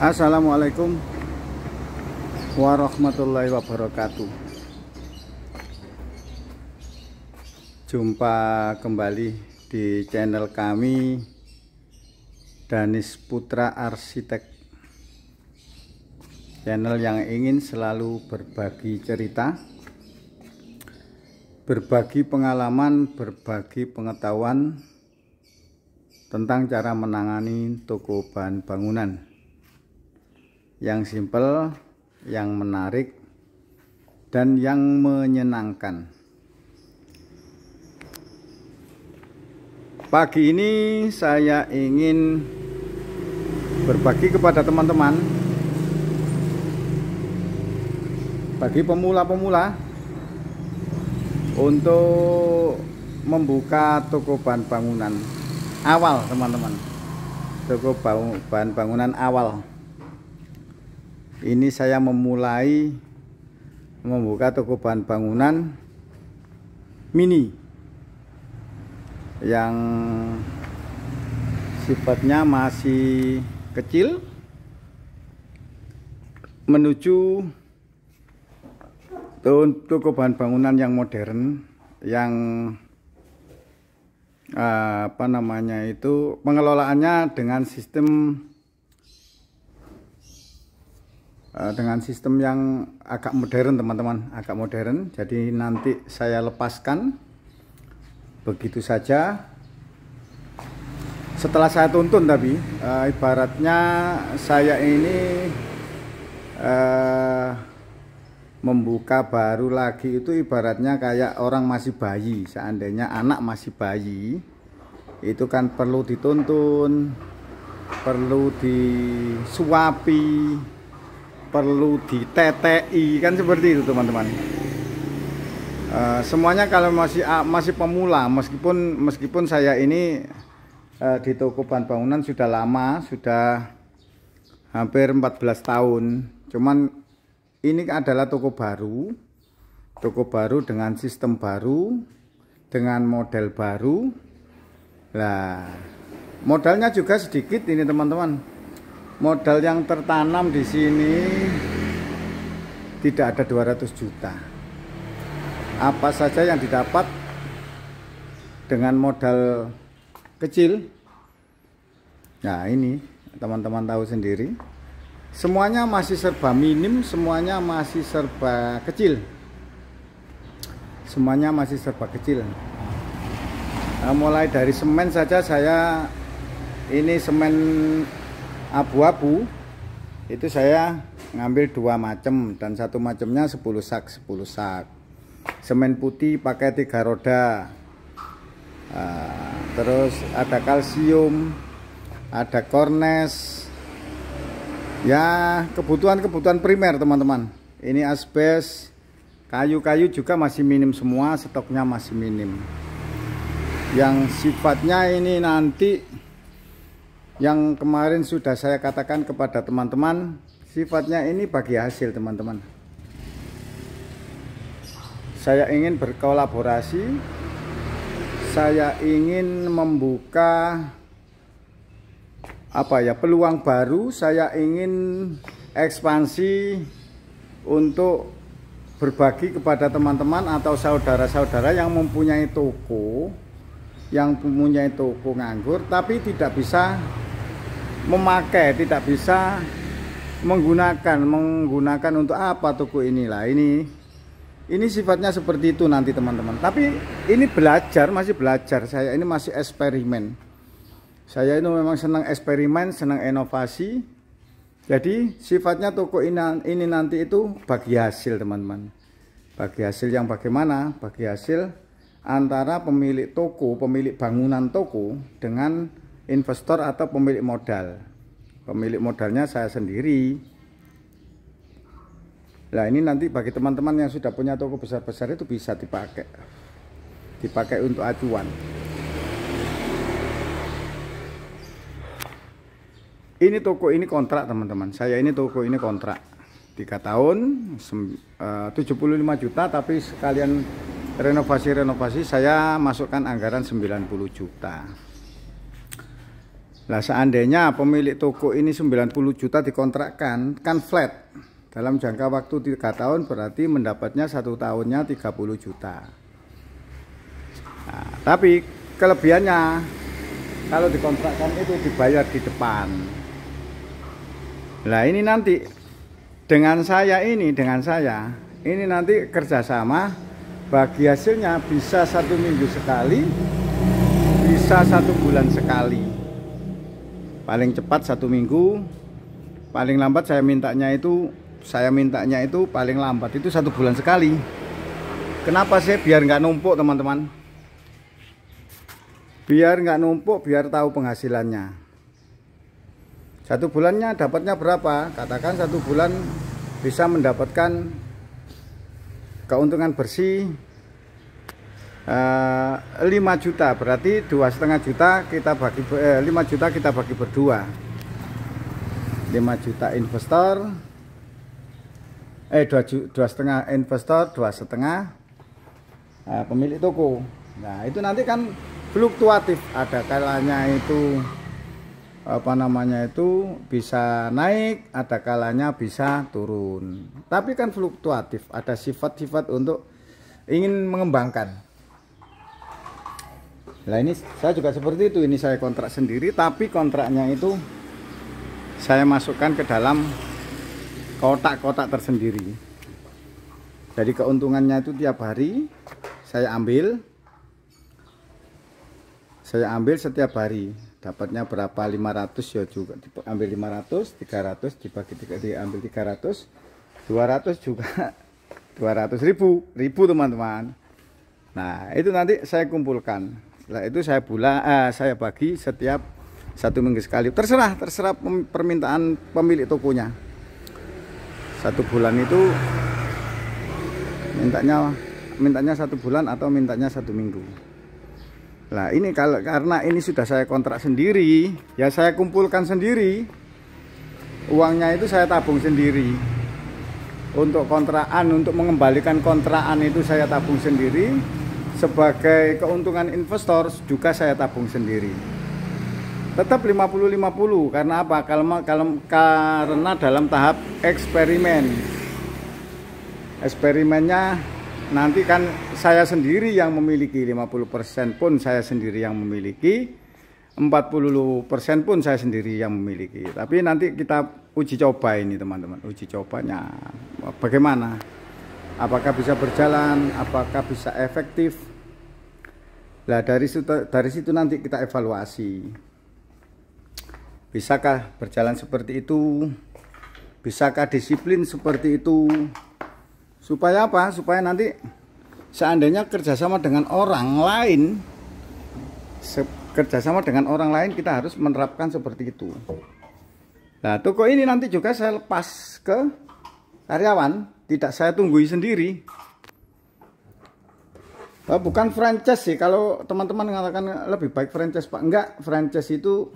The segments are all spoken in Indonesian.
Assalamualaikum warahmatullahi wabarakatuh. Jumpa kembali di channel kami, Danis Putra Arsitek, channel yang ingin selalu berbagi cerita, berbagi pengalaman, berbagi pengetahuan tentang cara menangani toko bahan bangunan yang simpel, yang menarik, dan yang menyenangkan. Pagi ini saya ingin berbagi kepada teman-teman, bagi pemula-pemula, untuk membuka toko bahan bangunan awal, teman-teman. Toko bahan bangunan awal. Ini saya memulai membuka toko bahan bangunan mini yang sifatnya masih kecil menuju toko bahan bangunan yang modern, yang pengelolaannya dengan sistem yang agak modern, teman-teman, agak modern. Jadi nanti saya lepaskan begitu saja setelah saya tuntun. Tapi ibaratnya saya ini membuka baru lagi itu ibaratnya kayak orang masih bayi. Seandainya anak masih bayi, itu kan perlu dituntun, perlu disuapi, perlu ditetei, kan seperti itu, teman-teman. Semuanya kalau masih pemula, meskipun saya ini di toko bahan bangunan sudah lama, sudah hampir 14 tahun. Cuman ini adalah toko baru dengan sistem baru, dengan model baru. Nah, modalnya juga sedikit ini, teman-teman. Modal yang tertanam di sini tidak ada 200 juta. Apa saja yang didapat dengan modal kecil. Nah, ini teman-teman tahu sendiri. Semuanya masih serba minim, semuanya masih serba kecil. Semuanya masih serba kecil. Nah, mulai dari semen saja saya ini semen abu-abu itu saya ngambil 2 macam, dan satu macamnya 10 sak. Semen putih pakai 3 roda. Terus ada kalsium, ada kornes, ya kebutuhan primer, teman-teman. Ini asbes, kayu-kayu juga masih minim semua, stoknya masih minim. Yang sifatnya ini nanti, yang kemarin sudah saya katakan kepada teman-teman, sifatnya ini bagi hasil, teman-teman. Saya ingin berkolaborasi, saya ingin membuka peluang baru, saya ingin ekspansi untuk berbagi kepada teman-teman atau saudara-saudara yang mempunyai toko, nganggur tapi tidak bisa memakai, tidak bisa menggunakan untuk apa toko inilah. Ini sifatnya seperti itu nanti, teman-teman. Tapi ini masih belajar. Saya ini masih eksperimen. Saya itu memang senang eksperimen, senang inovasi. Jadi sifatnya toko ini nanti itu bagi hasil, teman-teman. Bagi hasil yang bagaimana? Bagi hasil antara pemilik toko, pemilik bangunan toko dengan investor atau pemilik modal. Pemilik modalnya saya sendiri. Nah, ini nanti bagi teman-teman yang sudah punya toko besar-besar itu bisa dipakai untuk acuan. Ini toko ini kontrak, teman-teman. Saya ini toko ini kontrak 3 tahun, 75 juta, tapi sekalian renovasi saya masukkan anggaran 90 juta. Lah seandainya pemilik toko ini 90 juta dikontrakkan, kan flat. Dalam jangka waktu 3 tahun berarti mendapatnya 1 tahunnya 30 juta. Nah, tapi kelebihannya kalau dikontrakkan itu dibayar di depan. Nah ini nanti dengan saya ini nanti kerjasama, bagi hasilnya bisa 1 minggu sekali, bisa 1 bulan sekali. Paling cepat 1 minggu, paling lambat saya mintanya itu paling lambat itu 1 bulan sekali. Kenapa sih? Biar nggak numpuk teman-teman, biar nggak numpuk, biar tahu penghasilannya. 1 bulannya dapatnya berapa? Katakan 1 bulan bisa mendapatkan keuntungan bersih 5 juta, berarti 2,5 juta kita bagi 5 juta kita bagi berdua. 5 juta investor, 2,5 investor, 2,5 pemilik toko. Nah itu nanti kan fluktuatif, ada kalanya itu bisa naik, ada kalanya bisa turun, tapi kan fluktuatif, ada sifat-sifat untuk ingin mengembangkan. Nah ini saya juga seperti itu, ini saya kontrak sendiri, tapi kontraknya itu saya masukkan ke dalam kotak-kotak tersendiri. Jadi keuntungannya itu tiap hari saya ambil setiap hari. Dapatnya berapa? 500 ya juga ambil 500, 300 dibagi 3 diambil 300, 200 juga 200 ribu teman-teman. Nah itu nanti saya kumpulkan. Setelah itu saya bagi setiap 1 minggu sekali. Terserah permintaan pemilik tokonya. 1 bulan itu mintanya 1 bulan atau mintanya 1 minggu. Nah ini karena ini sudah saya kontrak sendiri, ya saya kumpulkan sendiri. Uangnya itu saya tabung sendiri. Untuk kontrakan, untuk mengembalikan kontrakan itu saya tabung sendiri. Sebagai keuntungan investor juga saya tabung sendiri. Tetap 50-50, karena apa? Karena dalam tahap eksperimen. Eksperimennya nanti kan saya sendiri yang memiliki, 50% pun saya sendiri yang memiliki, 40% pun saya sendiri yang memiliki. Tapi nanti kita uji coba ini teman-teman, uji cobanya bagaimana, apakah bisa berjalan, apakah bisa efektif. Nah dari situ nanti kita evaluasi, bisakah berjalan seperti itu, bisakah disiplin seperti itu. Supaya apa? Supaya nanti seandainya kerjasama dengan orang lain, kita harus menerapkan seperti itu. Nah toko ini nanti juga saya lepas ke karyawan, tidak saya tunggui sendiri. Bukan franchise sih, kalau teman-teman mengatakan lebih baik franchise Pak, enggak, franchise itu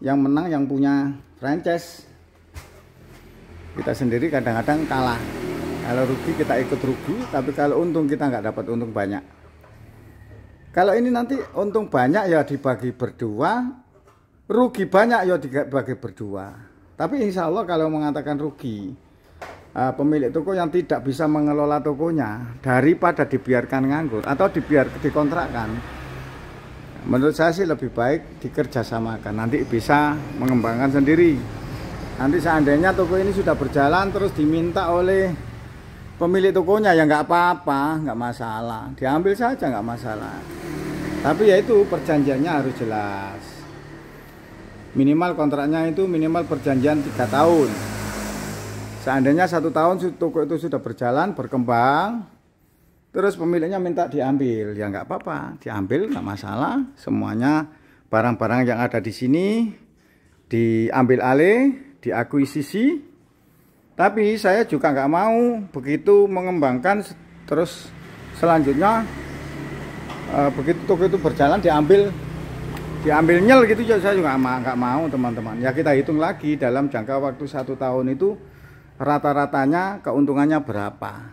yang menang yang punya franchise. Kita sendiri kadang-kadang kalah. Kalau rugi kita ikut rugi, tapi kalau untung kita nggak dapat untung banyak. Kalau ini nanti untung banyak ya dibagi berdua, rugi banyak ya dibagi berdua. Tapi insya Allah kalau mengatakan rugi, pemilik toko yang tidak bisa mengelola tokonya, daripada dibiarkan nganggur atau dikontrakkan, menurut saya sih lebih baik dikerjasamakan, nanti bisa mengembangkan sendiri. Nanti seandainya toko ini sudah berjalan terus diminta oleh pemilik tokonya, ya nggak apa-apa, nggak masalah, diambil saja nggak masalah. Tapi ya itu perjanjiannya harus jelas, minimal kontraknya itu minimal perjanjian 3 tahun. Seandainya 1 tahun toko itu sudah berjalan, berkembang, terus pemiliknya minta diambil, ya nggak apa-apa, diambil nggak masalah. Semuanya barang-barang yang ada di sini diambil alih, diakuisisi. Tapi saya juga nggak mau begitu mengembangkan, terus selanjutnya begitu toko itu berjalan diambil nyel gitu, saya juga nggak mau teman-teman. Ya kita hitung lagi dalam jangka waktu 1 tahun itu rata-ratanya keuntungannya berapa.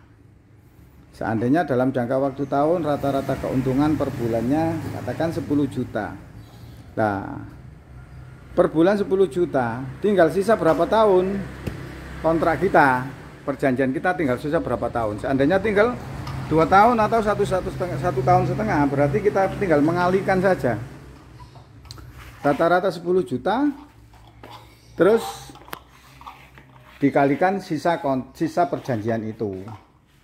Seandainya dalam jangka waktu tahun rata-rata keuntungan per bulannya katakan 10 juta. Nah per bulan 10 juta. Tinggal sisa berapa tahun kontrak kita, perjanjian kita tinggal sisa berapa tahun. Seandainya tinggal 2 tahun atau satu tahun setengah, berarti kita tinggal mengalihkan saja. Rata-rata 10 juta, terus dikalikan sisa perjanjian itu.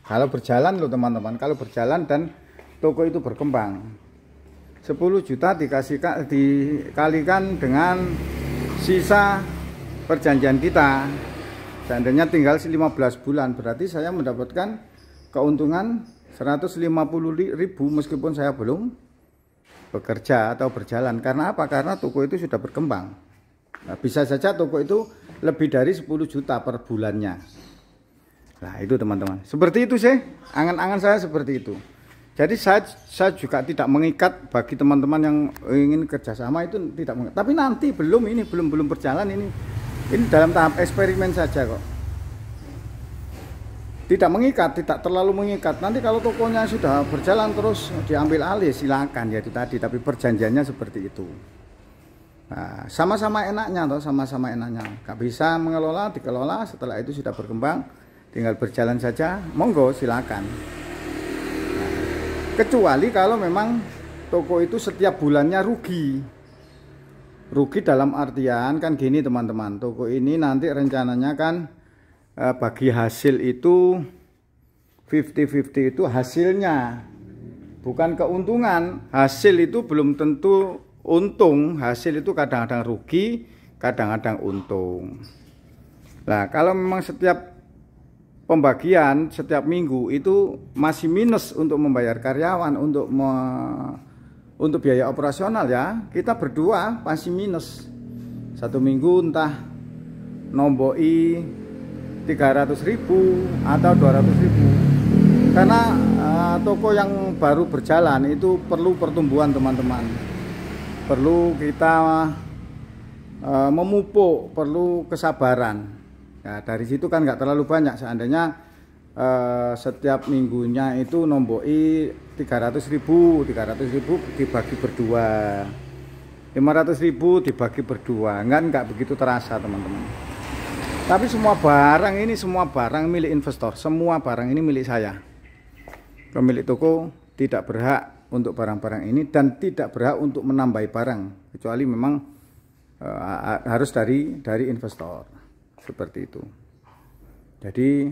Kalau berjalan loh teman-teman, kalau berjalan dan toko itu berkembang, 10 juta dikalikan dengan sisa perjanjian kita. Seandainya tinggal 15 bulan, berarti saya mendapatkan keuntungan 150.000 meskipun saya belum bekerja atau berjalan. Karena apa? Karena toko itu sudah berkembang. Nah, bisa saja toko itu lebih dari 10 juta per bulannya. Nah itu teman-teman, seperti itu sih angan-angan saya, seperti itu. Jadi saya juga tidak mengikat bagi teman-teman yang ingin kerjasama, itu tidak mengikat. Tapi nanti belum berjalan, ini dalam tahap eksperimen saja kok. Tidak mengikat, tidak terlalu mengikat. Nanti kalau tokonya sudah berjalan terus diambil alih, silakan ya itu tadi. Tapi perjanjiannya seperti itu. Nah, sama-sama enaknya toh, sama-sama enaknya. Gak bisa mengelola, dikelola. Setelah itu sudah berkembang, tinggal berjalan saja. Monggo, silakan. Nah, kecuali kalau memang toko itu setiap bulannya rugi. Rugi dalam artian kan gini teman-teman. Toko ini nanti rencananya kan bagi hasil itu 50-50 itu hasilnya, bukan keuntungan. Hasil itu belum tentu untung, hasil itu kadang-kadang rugi, kadang-kadang untung. Nah kalau memang setiap pembagian setiap minggu itu masih minus untuk membayar karyawan, untuk biaya operasional ya, kita berdua pasti minus. Satu minggu entah nomboi 300.000 atau 200.000, karena toko yang baru berjalan itu perlu pertumbuhan teman-teman, perlu kita memupuk, perlu kesabaran. Nah, dari situ kan nggak terlalu banyak. Seandainya setiap minggunya itu nomboi 300.000 dibagi berdua, 500.000 dibagi berdua, nggak begitu terasa teman-teman. Tapi semua barang milik investor, semua barang ini milik saya. Pemilik toko tidak berhak untuk barang-barang ini dan tidak berhak untuk menambahi barang, kecuali memang harus dari investor, seperti itu. Jadi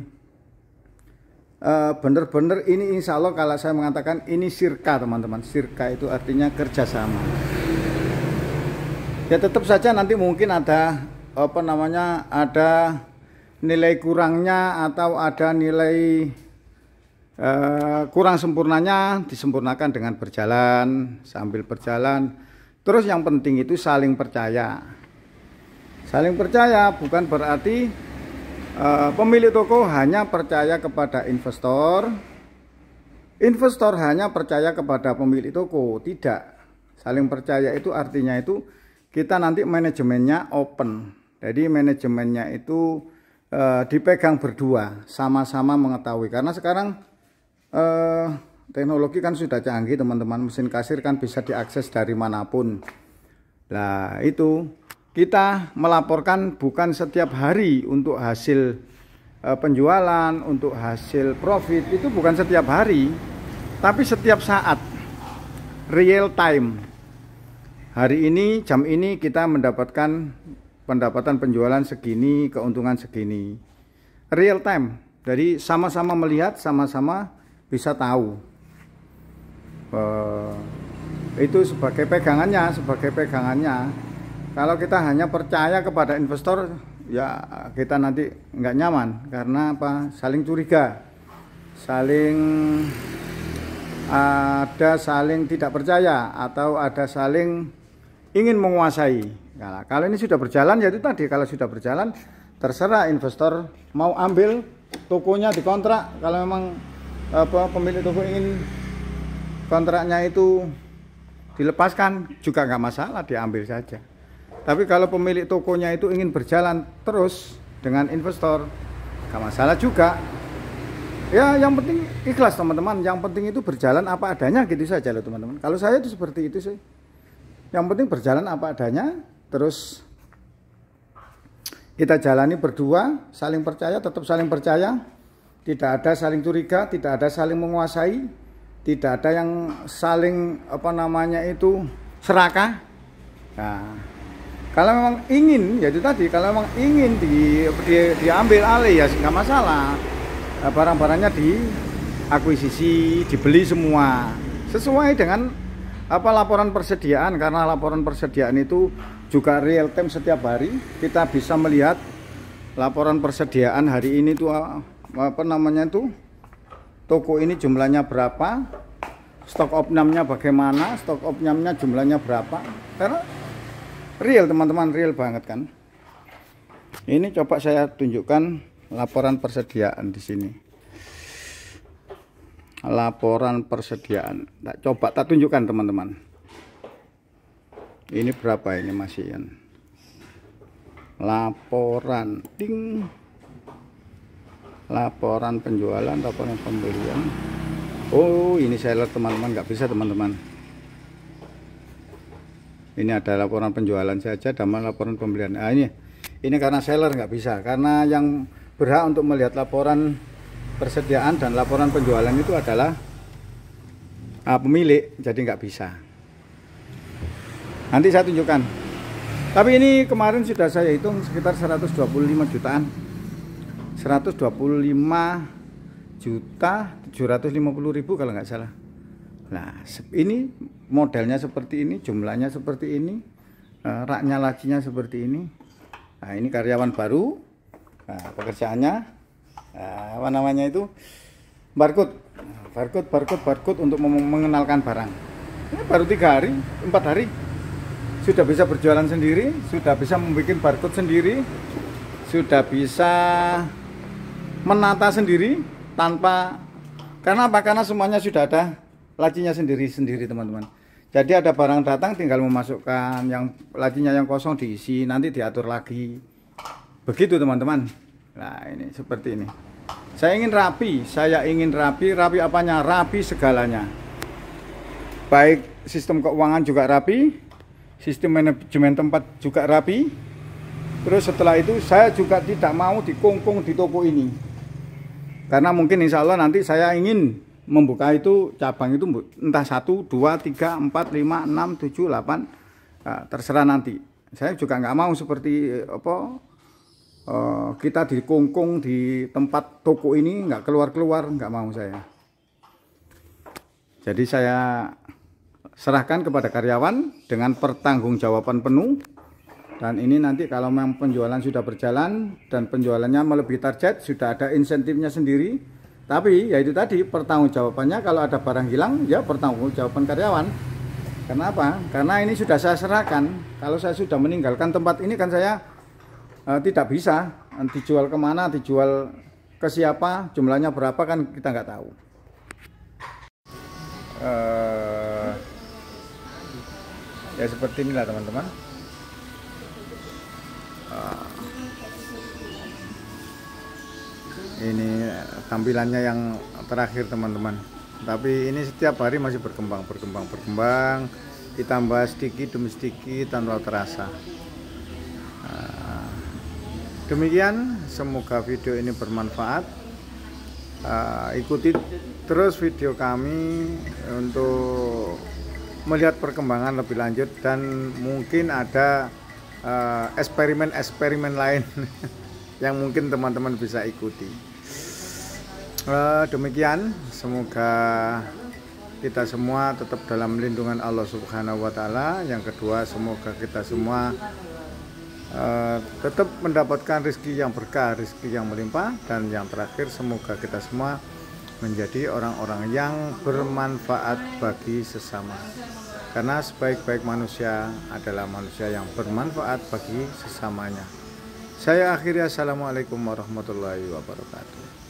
benar-benar ini insya Allah kalau saya mengatakan ini sirka teman-teman. Sirka itu artinya kerjasama. Ya tetap saja nanti mungkin ada ada nilai kurangnya atau ada nilai kurang sempurnanya, disempurnakan dengan berjalan, sambil berjalan. Terus yang penting itu saling percaya. Saling percaya bukan berarti pemilik toko hanya percaya kepada investor, investor hanya percaya kepada pemilik toko. Tidak. Saling percaya itu artinya itu kita nanti manajemennya open. Jadi manajemennya itu dipegang berdua, sama-sama mengetahui. Karena sekarang teknologi kan sudah canggih teman-teman, mesin kasir kan bisa diakses dari manapun. Nah itu kita melaporkan bukan setiap hari untuk hasil penjualan, untuk hasil profit, itu bukan setiap hari, tapi setiap saat, real time. Hari ini, jam ini kita mendapatkan pendapatan penjualan segini, keuntungan segini. Real time. Jadi sama-sama melihat, sama-sama bisa tahu. Itu sebagai pegangannya. Kalau kita hanya percaya kepada investor, ya kita nanti nggak nyaman. Karena apa? Saling curiga. Saling tidak percaya, atau ada saling ingin menguasai. Nah, kalau ini sudah berjalan ya itu tadi, kalau sudah berjalan terserah investor mau ambil tokonya dikontrak. Kalau memang pemilik toko ingin kontraknya itu dilepaskan juga nggak masalah, diambil saja. Tapi kalau pemilik tokonya itu ingin berjalan terus dengan investor, nggak masalah juga. Ya yang penting ikhlas teman-teman, yang penting itu berjalan apa adanya gitu saja loh teman-teman. Kalau saya itu seperti itu sih. Yang penting berjalan apa adanya, terus kita jalani berdua, saling percaya, tetap saling percaya, tidak ada saling curiga, tidak ada saling menguasai, tidak ada yang saling serakah. Nah, kalau memang ingin, ya itu tadi, kalau memang ingin diambil alih ya nggak masalah. Barang-barangnya diakuisisi, dibeli semua sesuai dengan laporan persediaan, karena laporan persediaan itu juga real time setiap hari. Kita bisa melihat laporan persediaan hari ini tuh toko ini jumlahnya berapa, stok opnamnya bagaimana, stok opnamnya jumlahnya berapa, karena real teman-teman, real banget kan. Ini coba saya tunjukkan laporan persediaan di sini. Laporan persediaan. Coba tak tunjukkan teman-teman. Ini berapa ini masian? Laporan ding. Laporan penjualan, laporan pembelian. Oh, ini seller teman-teman, nggak bisa teman-teman. Ini ada laporan penjualan saja, sama laporan pembelian. Nah, ini karena seller nggak bisa, karena yang berhak untuk melihat laporan persediaan dan laporan penjualan itu adalah pemilik, jadi nggak bisa. Nanti saya tunjukkan. Tapi ini kemarin sudah saya hitung sekitar 125 jutaan. 125.750.000 kalau nggak salah. Nah, ini modelnya seperti ini, jumlahnya seperti ini, raknya lacinya seperti ini. Nah, ini karyawan baru. Nah, pekerjaannya barcode untuk mengenalkan barang. Ini baru 3 hari, 4 hari sudah bisa berjualan sendiri, sudah bisa membuat barcode sendiri, sudah bisa menata sendiri tanpa, karena apa? Karena semuanya sudah ada lacinya sendiri teman-teman. Jadi ada barang datang tinggal memasukkan, yang lacinya yang kosong diisi, nanti diatur lagi. Begitu teman-teman. Nah, ini seperti ini. Saya ingin rapi, rapi apanya? Rapi segalanya. Baik sistem keuangan juga rapi, sistem manajemen tempat juga rapi. Terus setelah itu saya juga tidak mau dikungkung di toko ini. Karena mungkin insya Allah nanti saya ingin membuka itu cabang itu entah 1, 2, 3, 4, 5, 6, 7, 8, terserah nanti. Saya juga nggak mau seperti kita dikungkung di tempat toko ini, nggak keluar-keluar, nggak mau saya. Jadi saya serahkan kepada karyawan dengan pertanggungjawaban penuh. Dan ini nanti kalau memang penjualan sudah berjalan dan penjualannya melebihi target, sudah ada insentifnya sendiri. Tapi ya itu tadi, pertanggungjawabannya kalau ada barang hilang, ya pertanggungjawaban karyawan. Kenapa? Karena ini sudah saya serahkan. Kalau saya sudah meninggalkan tempat ini kan saya tidak bisa dijual kemana, dijual ke siapa, jumlahnya berapa kan kita nggak tahu. Ya seperti inilah teman-teman. Ini tampilannya yang terakhir teman-teman. Tapi ini setiap hari masih berkembang, ditambah sedikit demi sedikit tanpa terasa. Demikian, semoga video ini bermanfaat. Ikuti terus video kami untuk melihat perkembangan lebih lanjut, dan mungkin ada eksperimen lain yang mungkin teman-teman bisa ikuti. Demikian, semoga kita semua tetap dalam lindungan Allah Subhanahu wa Ta'ala. Yang kedua, semoga kita semua tetap mendapatkan rezeki yang berkah, rezeki yang melimpah. Dan yang terakhir, semoga kita semua menjadi orang-orang yang bermanfaat bagi sesama. Karena sebaik-baik manusia adalah manusia yang bermanfaat bagi sesamanya. Saya akhiri, assalamualaikum warahmatullahi wabarakatuh.